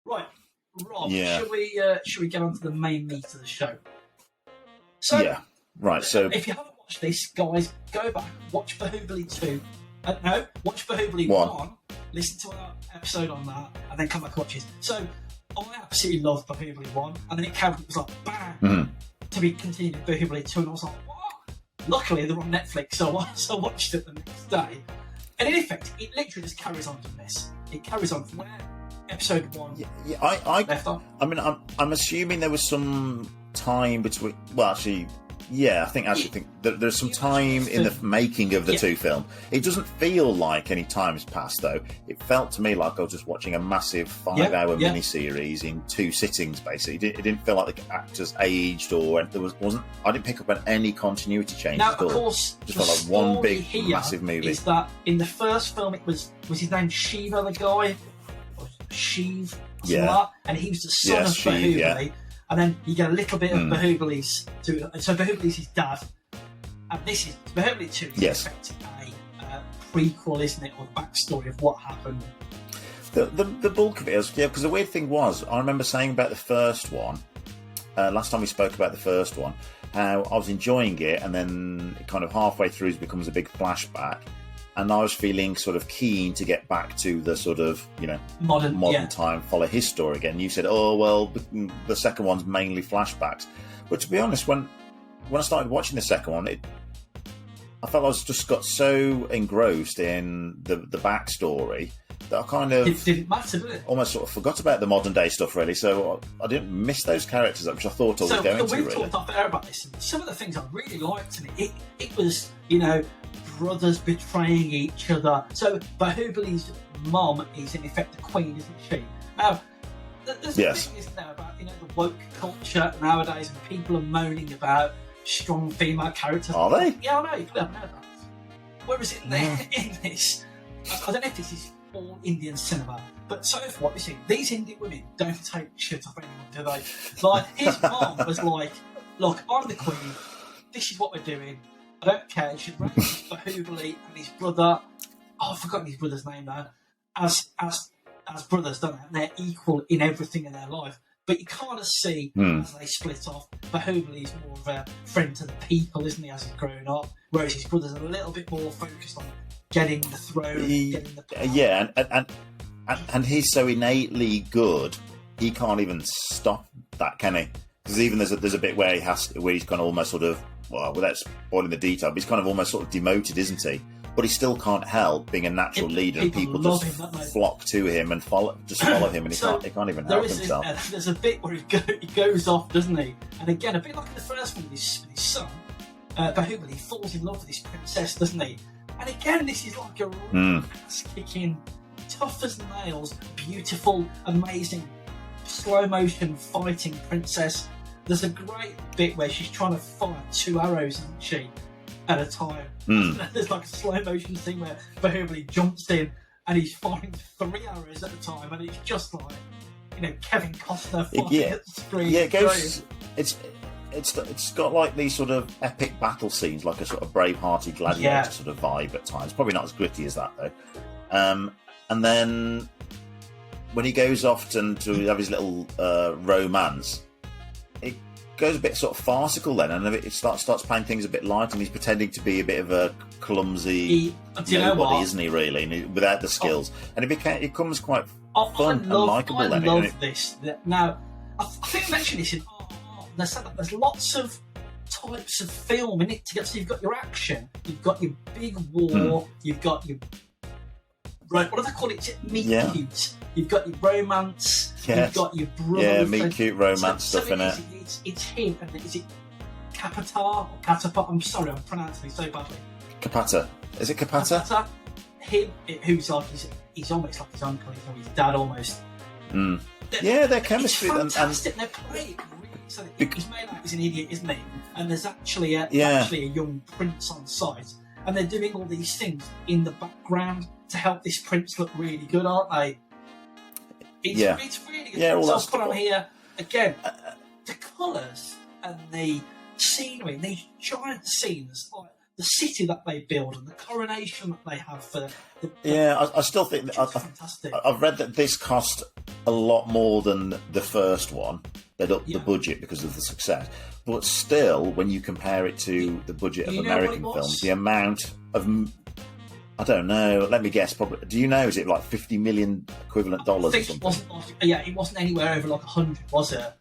Right, Rob. Yeah. Should we get on to the main meat of the show? So, yeah, right. So if you haven't watched this, guys, go back, watch Bahubali 2. Watch Bahubali 1. Listen to our episode on that, and then come back and watch it. So, I absolutely loved Bahubali 1, and then it was like, bang, to be continued Bahubali 2, and I was like, what? Luckily, they're on Netflix, so I watched it the next day. And in effect, it literally just carries on from this. It carries on from where episode 1 left off. I mean, I'm assuming there was some time between. Well, actually, yeah, I think that there's some time in the making of the two films. It doesn't feel like any time's passed, though. It felt to me like I was just watching a massive 5-hour miniseries in 2 sittings. Basically, it didn't feel like the actors aged, or there wasn't. I didn't pick up on any continuity changes. Now, at all. Of course, just felt like one big, massive movie. Is that in the first film? It was his name Shiva, the guy, or Shiv, like that, and he was the son of Bahubali. Yeah. And then you get a little bit of Bahubali's. So Bahubali's his dad, and this is Bahubali 2. Is effectively a prequel, isn't it, or backstory of what happened. The bulk of it is, because the weird thing was, I remember saying about the first one. Last time we spoke about the first one, how I was enjoying it, and then kind of halfway through it becomes a big flashback. And I was feeling sort of keen to get back to the sort of, modern time, follow his story again. You said, oh, well, the second one's mainly flashbacks. But to be honest, when I started watching the second one, I felt I was just got so engrossed in the backstory that I kind of... It didn't matter, did it? Almost sort of forgot about the modern day stuff, really. So I didn't miss those characters, which I thought I was going to, really. So we talked off air about this, and some of the things I really liked in it, it was, brothers betraying each other. So Bahubali's mom is in effect the queen, isn't she? Now, there's a thing, isn't there, about the woke culture nowadays, and people are moaning about strong female characters. Are they? Yeah, I know. You probably haven't heard that. Whereas in this, I don't know if this is all Indian cinema, but so far what we see, these Indian women don't take shit off anyone, do they? Like, his mom was like, look, I'm the queen, this is what we're doing, I don't care. You should raise Bahubali and his brother. I've forgotten his brother's name now. As brothers, don't they? And they're equal in everything in their life. But you kind of see as they split off, Bahubali's more of a friend to the people, isn't he? As he's growing up, whereas his brother's a little bit more focused on getting the throne, getting the power. Yeah, and he's so innately good, he can't even stop that, can he? Because even there's a bit where he's kind of almost sort of. Well, without spoiling the detail, but he's kind of almost sort of demoted, isn't he? But he still can't help being a natural leader, and people just flock to him and follow him, and he can't even help himself. There's a bit where he goes off, doesn't he? And again, a bit like in the first one with his son, Bahubali falls in love with this princess, doesn't he? And again, this is like a ass-kicking, tough as nails, beautiful, amazing, slow-motion fighting princess. There's a great bit where she's trying to fire 2 arrows, isn't she, at a time. There's like a slow motion thing where Bahubali jumps in and he's firing 3 arrows at a time, and it's just like, Kevin Costner fighting at the screen. Yeah, it goes. It's got like these sort of epic battle scenes, like a sort of Bravehearty gladiator sort of vibe at times. Probably not as gritty as that though. And then when he goes off to have his little romance. It goes a bit sort of farcical then, and it starts playing things a bit light, and he's pretending to be a bit of a clumsy nobody, isn't he? Really, without the skills, and it becomes quite fun and likeable. I love this. Now, I think I mentioned this in there's lots of types of film in it together. So you've got your action, you've got your big war, you've got your what do they call it? Meet cute. You've got your romance. You've got your brother. Yeah, meet cute romance stuff in it. It's him, and is it Kapata or Katappa? I'm sorry, I'm pronouncing it so badly. Kapata. Is it Kapata? Kapata. Him, who's like he's almost like his uncle, or his dad almost. Their chemistry and they're playing really. So he's made out he's an idiot, isn't he? And there's actually a young prince on site, and they're doing all these things in the background to help this prince look really good, aren't they? It's really good. Yeah, so I'll put on here again the colours and the scenery, and these giant scenes. Like the city that they build and the coronation that they have for the I still think that fantastic. I've read that this cost a lot more than the first one. They'd upped the budget because of the success, but still, when you compare it to the budget of American films, the amount of, I don't know. Let me guess. Probably. Do you know? Is it like $50 million equivalent dollars or something? It wasn't anywhere over like 100, was it?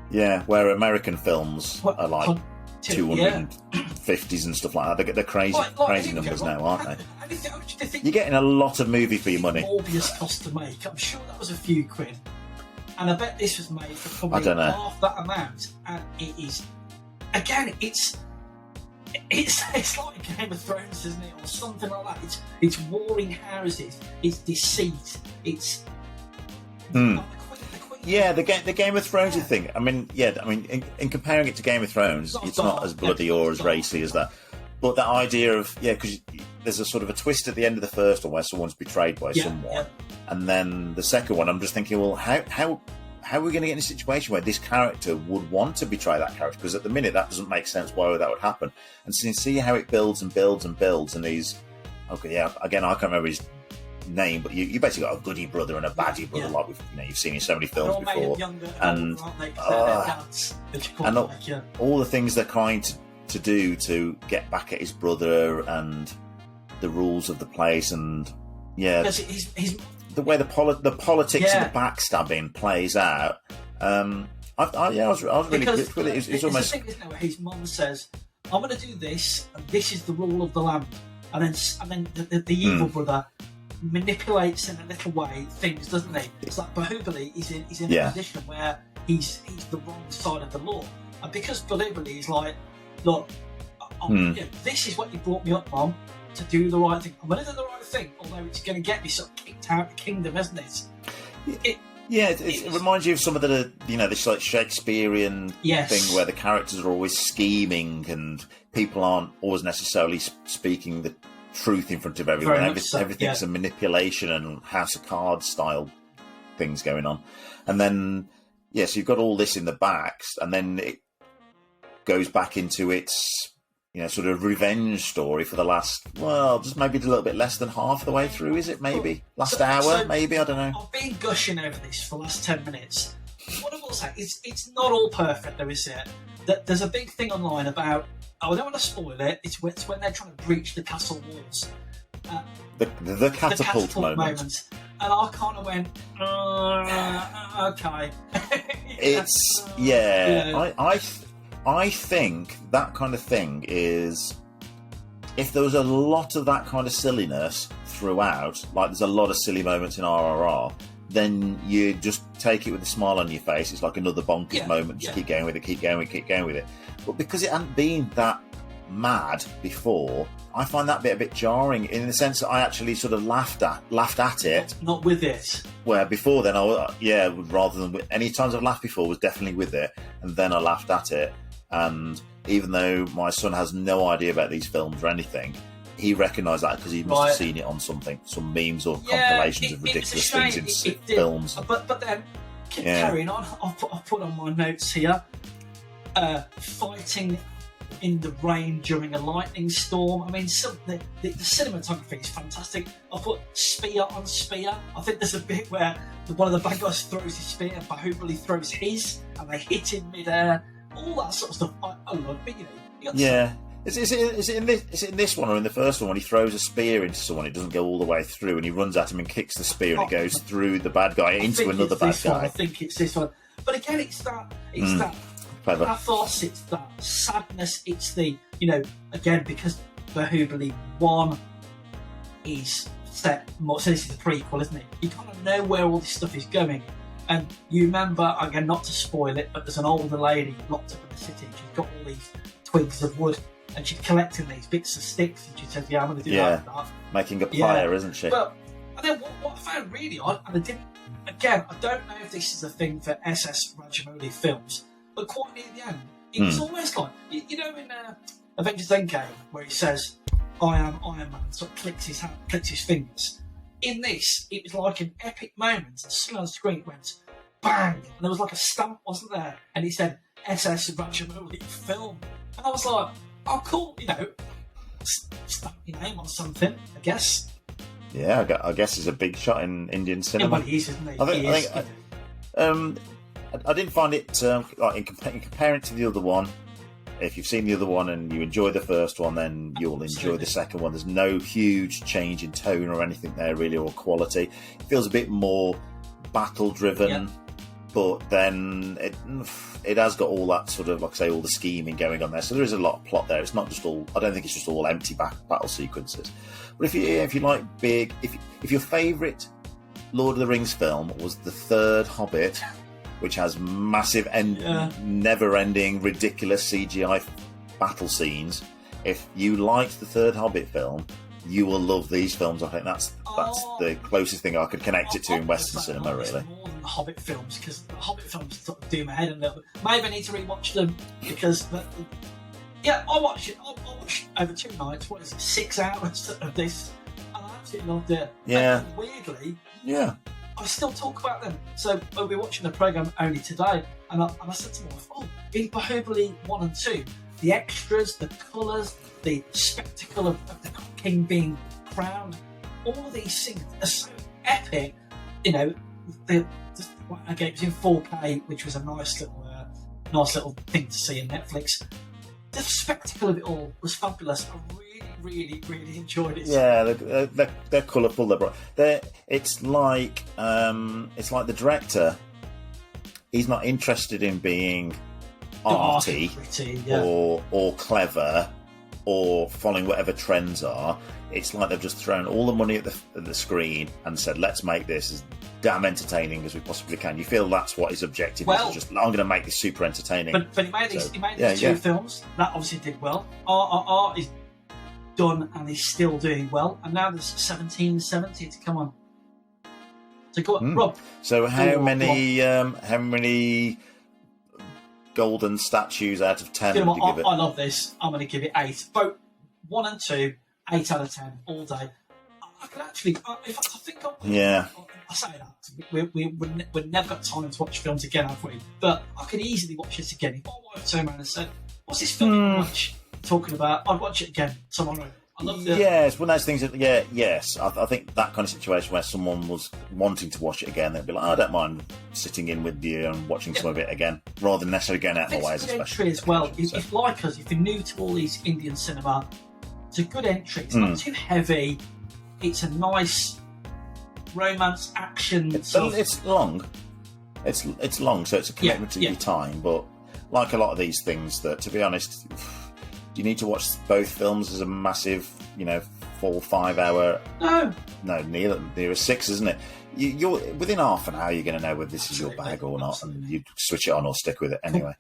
Yeah, where American films are like 250s and stuff like that. They're crazy numbers now, aren't they? You're getting a lot of movie for your money. Morbius cost to make. I'm sure that was a few quid, and I bet this was made for probably half that amount. And it is, again, it's like Game of Thrones, isn't it, or something like that? It's warring houses, it's deceit, it's. Yeah, the Game of Thrones thing. I mean, in comparing it to Game of Thrones, it's not as bloody or as racy as that. But that idea of, because there's a sort of a twist at the end of the first one where someone's betrayed by someone, and then the second one, I'm just thinking, well, how are we going to get in a situation where this character would want to betray that character? Because at the minute, that doesn't make sense why that would happen. And so you see how it builds and builds and builds, and again, I can't remember his name, but you basically got a goody brother and a baddie brother, like you've seen in so many films before, and all the things they're trying to do to get back at his brother and the rules of the place, and the way the politics and the backstabbing plays out. I was really good with it. It's almost the thing, isn't it, where his mum says, "I'm going to do this, and this is the rule of the land," and then the evil brother manipulates in a little way things, doesn't he? It's like Bahubali is in a position where he's the wrong side of the law, and because Bahubali is like, look, this is what you brought me up, Mom, to do the right thing. I'm going to do the right thing, although it's going to get me sort of kicked out of the kingdom, isn't it? It reminds you of some of the this like Shakespearean thing where the characters are always scheming and people aren't always necessarily speaking the truth in front of everyone. Everything's a manipulation and House of Cards style things going on, and then so you've got all this in the backs, and then it goes back into its sort of revenge story for the last, just maybe a little bit less than half the way through, is it? Maybe last hour, maybe, I don't know. I've been gushing over this for the last 10 minutes. What I will say is, it's not all perfect, though, is it? There's a big thing online about, I don't want to spoil it, it's when they're trying to breach the castle walls. The catapult moment. And I kind of went, okay. I think that kind of thing is, if there was a lot of that kind of silliness throughout, like there's a lot of silly moments in RRR, then you just take it with a smile on your face. It's like another bonkers moment. Just keep going with it. But because it hadn't been that mad before, I find that bit a bit jarring in the sense that I actually sort of laughed at it. Not with it. Where before then, rather than any times I've laughed before was definitely with it, and then I laughed at it. And even though my son has no idea about these films or anything, he recognised that because he must have seen it on some memes or compilations of ridiculous things in films. But then, carrying on, I've put on my notes here, fighting in the rain during a lightning storm. I mean, the cinematography is fantastic. I put spear on spear. I think there's a bit where one of the bad guys throws his spear and Bahubali throws his, and they hit in midair. All that sort of stuff. I love it. Is it in this one or in the first one when he throws a spear into someone? It doesn't go all the way through, and he runs at him and kicks the spear, and it goes through the bad guy into another bad guy. I think it's this one. But again, it's that pathos, it's that sadness, it's the again, because Bahubali 1 is set more. So this is a prequel, isn't it? You kind of know where all this stuff is going. And you remember, again, not to spoil it, but there's an older lady locked up in the city. She's got all these twigs of wood, and she's collecting these bits of sticks. And she says, "Yeah, I'm going to do that." Making a pyre, isn't she? But and then what I found really odd, and I didn't. Again, I don't know if this is a thing for SS Rajamouli films, but quite near the end, it was almost like in Avengers Endgame, where he says, "I am Iron Man," sort of clicks his fingers. In this, it was like an epic moment, and suddenly on the screen it went bang, and there was like a stamp, wasn't there? And it said SS Rajamouli film, and I was like, Oh, cool. Stuck your name on something, I guess. Yeah, I guess it's a big shot in Indian cinema. Yeah, well, he is, isn't he? I didn't find it in comparing it to the other one. If you've seen the other one and you enjoy the first one, then you'll enjoy the second one. There's no huge change in tone or anything there, really, or quality. It feels a bit more battle-driven, but then it has got all that sort of, like I say, all the scheming going on there. So there is a lot of plot there. It's not just all. I don't think it's just all empty battle sequences. But if you like big, if your favourite Lord of the Rings film was the third Hobbit, which has massive never-ending, ridiculous CGI battle scenes. If you liked the third Hobbit film, you will love these films. I think that's the closest thing I could connect it to in Western cinema, really. More than the Hobbit films, because the Hobbit films sort of do my head a little bit. Maybe I need to rewatch them because, I'll watch it. I'll watch over 2 nights. What is it? 6 hours of this, and I absolutely loved it. Yeah. And weirdly, I still talk about them. So we'll be watching the programme only today, and I said to my wife, in Bahubali 1 and 2, the extras, the colours, the spectacle of the king being crowned, all of these things are so epic. Again, it was in 4K, which was a nice little thing to see in Netflix. The spectacle of it all was fabulous. I really, really enjoyed it. Yeah, they're colourful. They're bright. It's like the director. He's not interested in being arty or clever or following whatever trends are. It's like they've just thrown all the money at the screen and said, "Let's make this as damn entertaining as we possibly can." You feel that's what his objective is. Just, I'm going to make this super entertaining. But he made these 2 films that obviously did well. RRR is done and is still doing well, and now there's 1770 to come on. So go on, Rob. So how many golden statues out of 10 would you give it? I love this. I'm going to give it 8. Both 1 and 2, 8 out of 10 all day. I could actually, if I think I say that we've never got time to watch films again, have we? But I could easily watch this again. If my wife turned around and said, "What's this film you watch talking about?" I'd watch it again tomorrow. I love it. Yes, one of those things that, yes. I think that kind of situation where someone was wanting to watch it again, they'd be like, "I don't mind sitting in with you and watching some of it again," rather than necessarily going out of my way. It's a good entry as well. If like us, if you're new to all these Indian cinema, it's a good entry. It's not too heavy. It's a nice romance action. It's long. It's long, so it's a commitment to your time. But like a lot of these things, that, to be honest, you need to watch both films as a massive, 4 or 5 hour. No, near 6, isn't it? You're within half an hour. You're going to know whether this is your bag or not, and you switch it on or stick with it anyway.